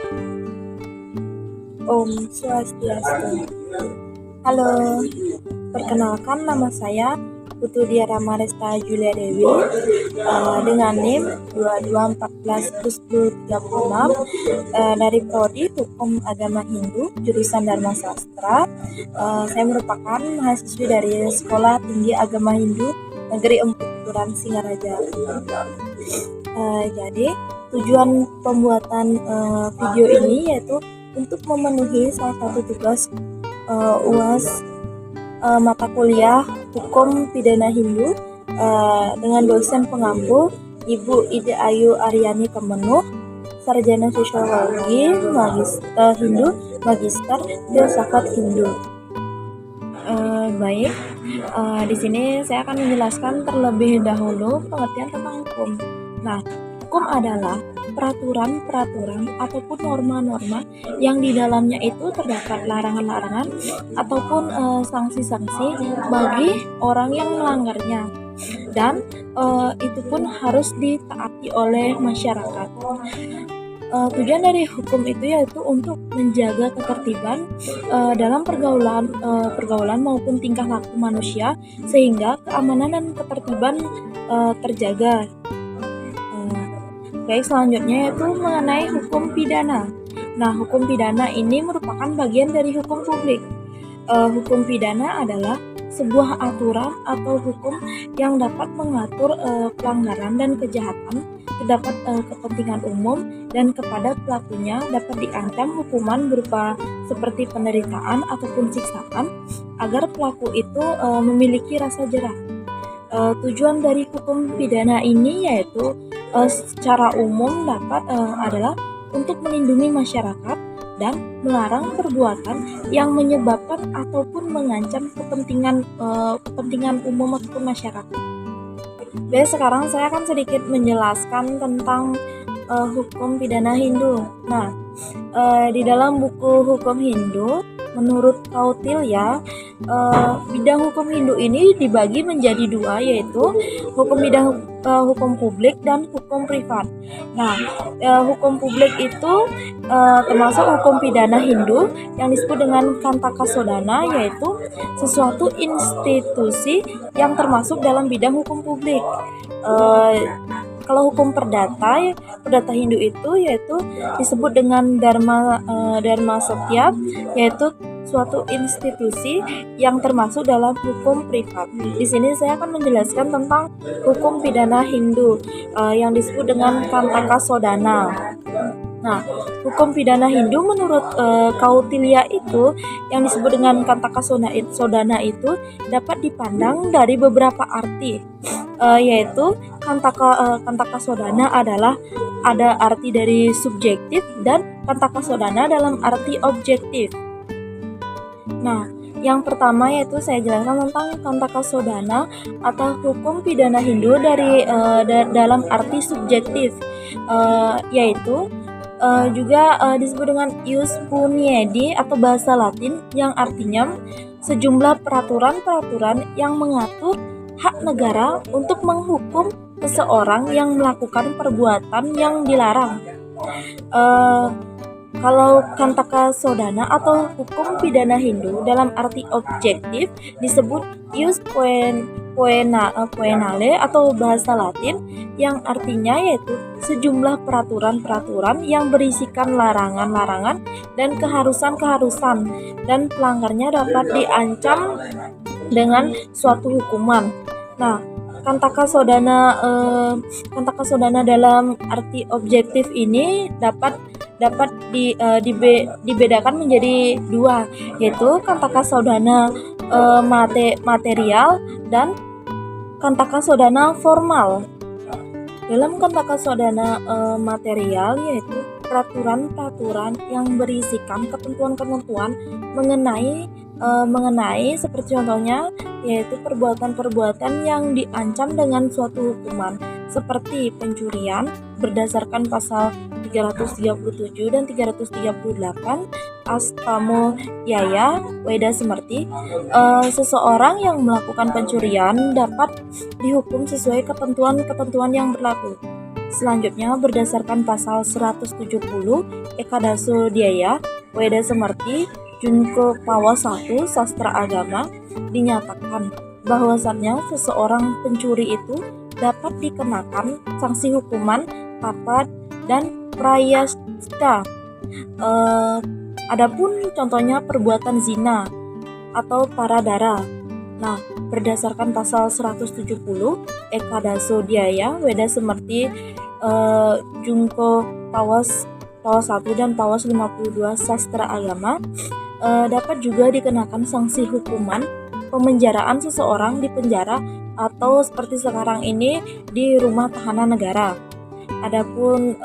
Om Swastiastu. Halo, perkenalkan nama saya Putu Diara Maresta Julia Dewi dengan NIM 22141036 dari Prodi Hukum Agama Hindu jurusan Dharma Sastra. Saya merupakan mahasiswi dari Sekolah Tinggi Agama Hindu Negeri Empuran Singaraja. Jadi tujuan pembuatan video ini yaitu untuk memenuhi salah satu tugas UAS mata kuliah Hukum Pidana Hindu dengan dosen pengampu Ibu Ide Ayu Aryani Kemenuh, Sarjana Sosiologi, Hindu, Magister Filsafat Hindu. Baik, di sini saya akan menjelaskan terlebih dahulu pengertian tentang hukum. Nah, hukum adalah peraturan-peraturan ataupun norma-norma yang di dalamnya itu terdapat larangan-larangan ataupun sanksi-sanksi bagi orang yang melanggarnya, dan itu pun harus ditaati oleh masyarakat. Tujuan dari hukum itu yaitu untuk menjaga ketertiban dalam pergaulan maupun tingkah laku manusia sehingga keamanan dan ketertiban terjaga. Baik, selanjutnya yaitu mengenai hukum pidana. Nah, hukum pidana ini merupakan bagian dari hukum publik. Hukum pidana adalah sebuah aturan atau hukum yang dapat mengatur pelanggaran dan kejahatan terdapat kepentingan umum, dan kepada pelakunya dapat diancam hukuman berupa seperti penderitaan ataupun siksaan agar pelaku itu memiliki rasa jerah. Tujuan dari hukum pidana ini yaitu secara umum adalah untuk melindungi masyarakat dan melarang perbuatan yang menyebabkan ataupun mengancam kepentingan umum ataupun masyarakat. Baik, sekarang saya akan sedikit menjelaskan tentang hukum pidana Hindu. Nah, di dalam buku hukum Hindu, menurut Kautilya, bidang hukum Hindu ini dibagi menjadi dua, yaitu hukum publik dan hukum privat. Nah, hukum publik itu termasuk hukum pidana Hindu yang disebut dengan Kantaka Sodana, yaitu sesuatu institusi yang termasuk dalam bidang hukum publik. Kalau hukum perdata Hindu itu yaitu disebut dengan Dharma Satya, yaitu suatu institusi yang termasuk dalam hukum privat. Di sini saya akan menjelaskan tentang hukum pidana Hindu yang disebut dengan Kantaka Sodana. Nah, hukum pidana Hindu menurut Kautilya itu yang disebut dengan Kantaka Sodana itu dapat dipandang dari beberapa arti, yaitu Kantaka Sodana adalah ada arti dari subjektif dan Kantaka Sodana dalam arti objektif. Nah, yang pertama yaitu saya jelaskan tentang Kantaka Sodana atau hukum pidana Hindu dari dalam arti subjektif, yaitu juga disebut dengan ius puniedi atau bahasa Latin yang artinya sejumlah peraturan-peraturan yang mengatur hak negara untuk menghukum seseorang yang melakukan perbuatan yang dilarang. Kalau Kantaka Sodana atau hukum pidana Hindu dalam arti objektif disebut ius poenale atau bahasa Latin yang artinya yaitu sejumlah peraturan-peraturan yang berisikan larangan-larangan dan keharusan-keharusan, dan pelanggarnya dapat diancam dengan suatu hukuman. Nah, Kantaka Sodana dalam arti objektif ini dapat dibedakan menjadi dua, yaitu Kantaka Sodana material dan Kantaka Sodana formal. Dalam Kantaka Sodana material yaitu peraturan-peraturan yang berisikan ketentuan-ketentuan mengenai seperti contohnya yaitu perbuatan-perbuatan yang diancam dengan suatu hukuman seperti pencurian berdasarkan pasal 337 dan 338 Astamo Yaya Weda Semerti. Seseorang yang melakukan pencurian dapat dihukum sesuai ketentuan-ketentuan yang berlaku. Selanjutnya berdasarkan pasal 170 Ekadaso Diaya Weda Semerti Junko Pawa 1 Sastra Agama dinyatakan bahwasannya seseorang pencuri itu dapat dikenakan sanksi hukuman tapa dan prayasta. Adapun contohnya perbuatan zina atau paradara. Nah, berdasarkan pasal 170 Ekadaso Diaya Weda Semerti Junko Pawas 1 dan Pawas 52 Sastra Agama dapat juga dikenakan sanksi hukuman pemenjaraan seseorang di penjara atau seperti sekarang ini di rumah tahanan negara. Adapun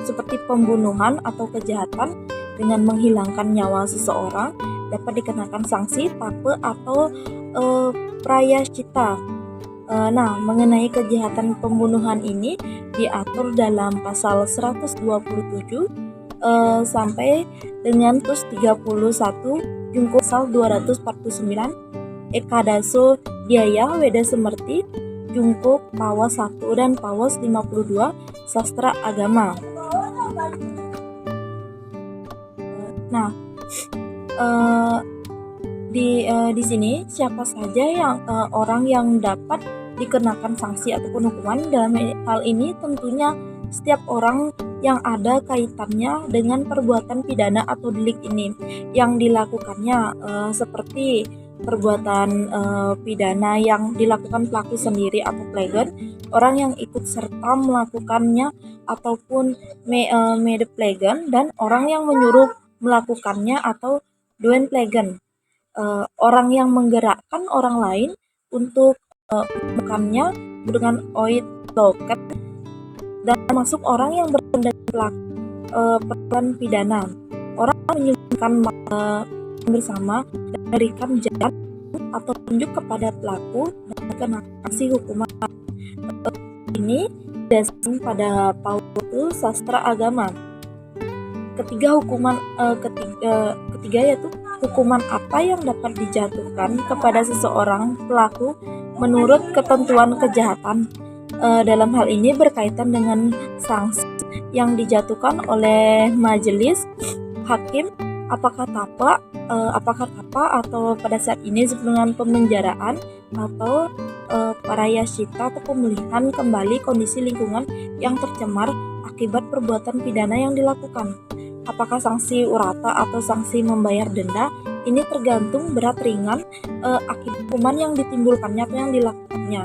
seperti pembunuhan atau kejahatan dengan menghilangkan nyawa seseorang dapat dikenakan sanksi tape atau prayascita. Nah, mengenai kejahatan pembunuhan ini diatur dalam pasal 127 sampai dengan plus 31 Junko pasal 249 Ekadaso Diaya Weda Semerti Junko Pawas 1 dan Pawas 52 Sastra Agama. Nah, di sini siapa saja yang orang yang dapat dikenakan sanksi ataupun hukuman. Dalam hal ini tentunya setiap orang yang ada kaitannya dengan perbuatan pidana atau delik ini yang dilakukannya, seperti perbuatan pidana yang dilakukan pelaku sendiri atau plegan, orang yang ikut serta melakukannya ataupun mede plegan, dan orang yang menyuruh melakukannya atau doen plegan, orang yang menggerakkan orang lain untuk melakukannya dengan oit loket, dan termasuk orang yang bertindak pelaku perbuatan pidana, orang yang menyumbangkan bersama dan memberikan jalan atau tunjuk kepada pelaku dan kena sanksi hukuman. Ini dasarkan pada Paul Sastra Agama. Ketiga yaitu hukuman apa yang dapat dijatuhkan kepada seseorang pelaku menurut ketentuan kejahatan. Dalam hal ini berkaitan dengan sanksi yang dijatuhkan oleh majelis hakim, apakah tapa atau pada saat ini dengan pemenjaraan atau parayascita atau pemulihan kembali kondisi lingkungan yang tercemar akibat perbuatan pidana yang dilakukan. Apakah sanksi urata atau sanksi membayar denda? Ini tergantung berat ringan akibat hukuman yang ditimbulkannya atau yang dilakukannya.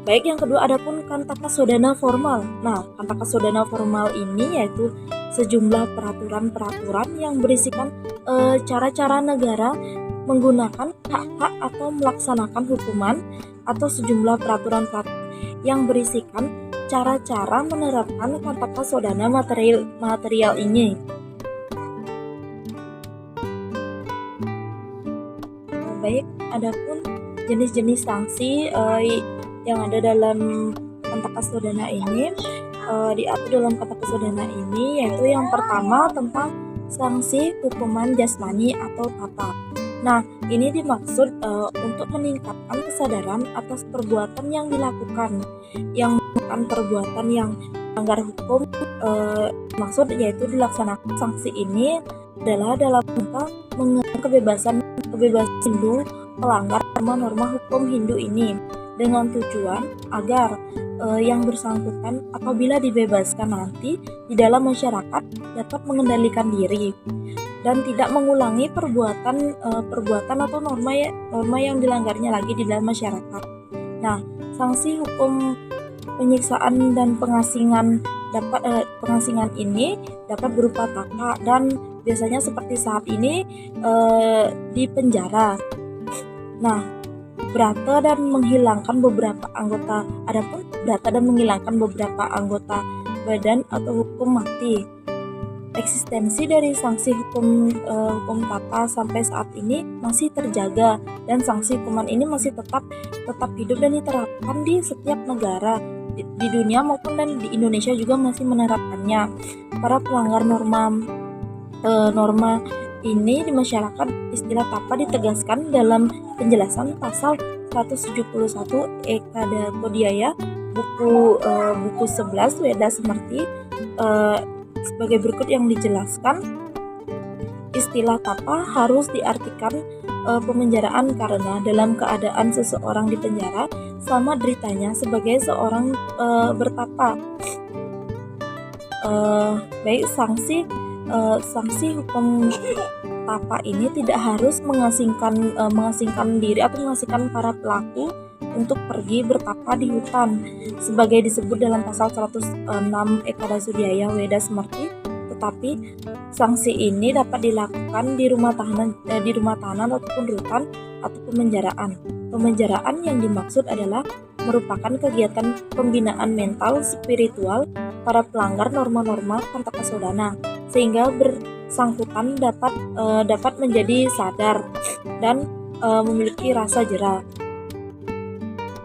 Baik, yang kedua adapun kantaka sodana formal. Nah, kantaka sodana formal ini yaitu sejumlah peraturan-peraturan yang berisikan cara-cara negara menggunakan hak-hak atau melaksanakan hukuman, atau sejumlah peraturan-peraturan yang berisikan cara-cara menerapkan kantaka sodana material ini. Baik, adapun jenis-jenis sanksi yang ada dalam kantaka sodana ini, diatur dalam kantaka sodana ini, yaitu yang pertama tentang sanksi hukuman jasmani atau tata. Nah, ini dimaksud untuk meningkatkan kesadaran atas perbuatan yang dilakukan, yang merupakan perbuatan yang melanggar hukum. Maksud yaitu dilaksanakan sanksi ini adalah dalam rangka mengenai kebebasan Hindu melanggar norma hukum Hindu ini, dengan tujuan agar yang bersangkutan apabila dibebaskan nanti di dalam masyarakat dapat mengendalikan diri dan tidak mengulangi perbuatan atau norma yang dilanggarnya lagi di dalam masyarakat. Nah, sanksi hukum penyiksaan dan pengasingan ini dapat berupa taka, dan biasanya seperti saat ini di penjara. Nah, berata dan menghilangkan beberapa anggota badan atau hukum mati. Eksistensi dari sanksi hukum tata sampai saat ini masih terjaga, dan sanksi hukuman ini masih tetap hidup dan diterapkan di setiap negara di dunia maupun dan di Indonesia juga masih menerapkannya. Para pelanggar norma ini di masyarakat, istilah tapa ditegaskan dalam penjelasan pasal 171 Ekadaso Diaya buku 11 Weda Semerti sebagai berikut yang dijelaskan. Istilah tapa harus diartikan pemenjaraan karena dalam keadaan seseorang di penjara sama deritanya sebagai seorang bertapa. Baik, sanksi hukum tapa ini tidak harus mengasingkan diri atau mengasingkan para pelaku untuk pergi bertapa di hutan sebagai disebut dalam pasal 106 Ekada Sudiaya Weda Semerti, tetapi sanksi ini dapat dilakukan di rumah tahanan ataupun rutan atau pemenjaraan. Pemenjaraan yang dimaksud adalah merupakan kegiatan pembinaan mental spiritual para pelanggar norma-norma Kantaka Sodana sehingga bersangkutan dapat menjadi sadar dan memiliki rasa jera.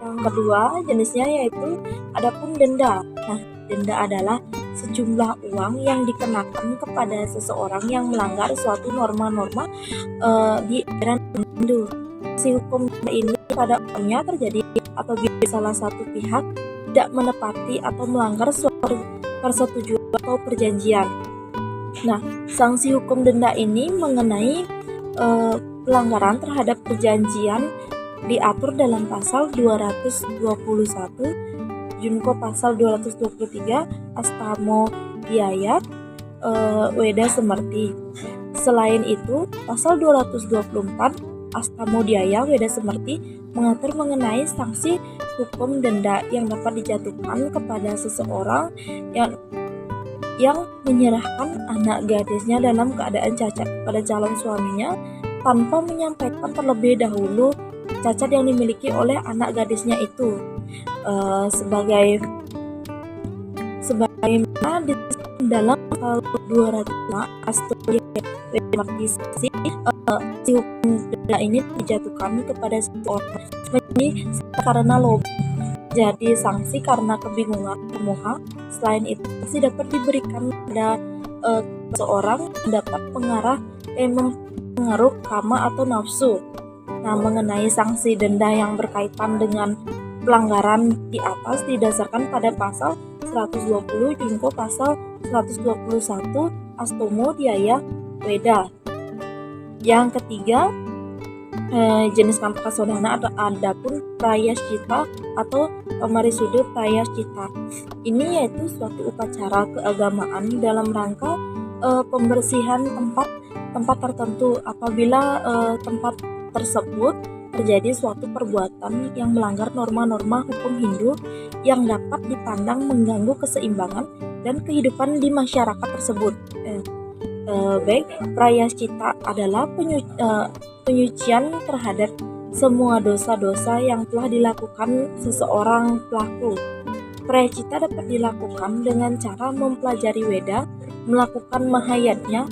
Yang kedua jenisnya yaitu adapun denda. Nah, denda adalah sejumlah uang yang dikenakan kepada seseorang yang melanggar suatu norma-norma di aturan Hindu. Si hukum ini pada umumnya terjadi apabila salah satu pihak tidak menepati atau melanggar suatu persetujuan atau perjanjian. Nah, sanksi hukum denda ini mengenai pelanggaran terhadap perjanjian diatur dalam pasal 221 Junko pasal 223 Astamo Diaya Weda Semerti. Selain itu, pasal 224 Astamo Diaya Weda Semerti mengatur mengenai sanksi hukum denda yang dapat dijatuhkan kepada seseorang yang menyerahkan anak gadisnya dalam keadaan cacat pada calon suaminya tanpa menyampaikan terlebih dahulu cacat yang dimiliki oleh anak gadisnya itu. Sebagaimana dalam pasal 205 Astamo Diaya si hukum denda ini dijatuhkan kepada seseorang karena loba, jadi sanksi karena kebingungan pemoha. Selain itu, sanksi dapat diberikan pada seseorang dapat mengaruh kama atau nafsu. Nah, mengenai sanksi denda yang berkaitan dengan pelanggaran di atas didasarkan pada pasal 120 Junko pasal 121 Astamo Diaya Weda. Yang ketiga, jenis Kantaka Sodana adapun Prayaschita atau Pamarisude Prayaschita. Ini yaitu suatu upacara keagamaan dalam rangka pembersihan tempat tertentu apabila tempat tersebut terjadi suatu perbuatan yang melanggar norma-norma hukum Hindu yang dapat dipandang mengganggu keseimbangan dan kehidupan di masyarakat tersebut. Baik, Prayaschita adalah penyucian terhadap semua dosa-dosa yang telah dilakukan seseorang pelaku. Prayaschita dapat dilakukan dengan cara mempelajari Weda, melakukan mahayatnya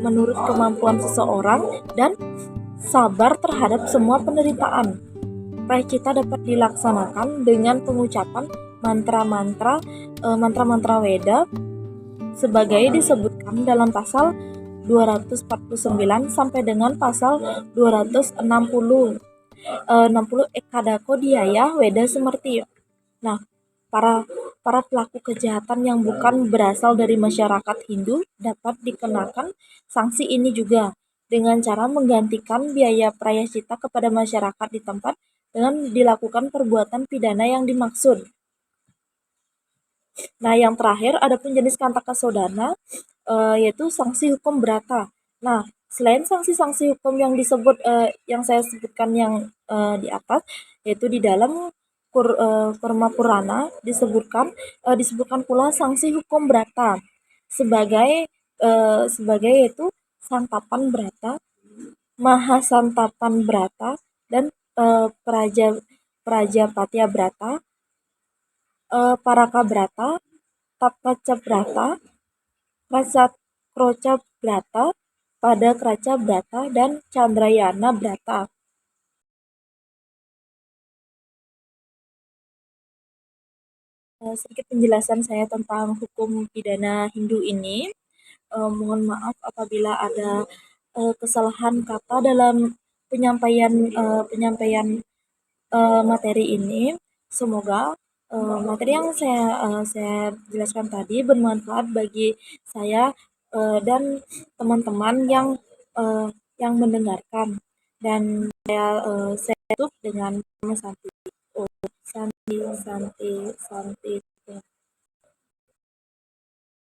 menurut kemampuan seseorang, dan sabar terhadap semua penderitaan. Prayaschita dapat dilaksanakan dengan pengucapan mantra-mantra Weda sebagai disebutkan dalam pasal 249 sampai dengan pasal 260 Ekadako Diaya Weda Semerti. Nah, para pelaku kejahatan yang bukan berasal dari masyarakat Hindu dapat dikenakan sanksi ini juga dengan cara menggantikan biaya prayaschita kepada masyarakat di tempat dengan dilakukan perbuatan pidana yang dimaksud. Nah, yang terakhir ada pun jenis Kantaka Sodana yaitu sanksi hukum berata. Nah, selain sanksi-sanksi hukum yang disebut yang saya sebutkan yang di atas, yaitu di dalam Kurma Purana disebutkan pula sanksi hukum berata sebagai yaitu santapan berata, mahasantapan berata, dan prajapatya berata, paraka berata, tapaca berata, kroca berata, pada kraca berata, dan candrayana berata. Sedikit penjelasan saya tentang hukum pidana Hindu ini. Mohon maaf apabila ada kesalahan kata dalam penyampaian materi ini. Semoga materi yang saya jelaskan tadi bermanfaat bagi saya dan teman-teman uh, yang mendengarkan, dan saya tutup dengan nama Santi. Oh, Santi, Santi, Santi.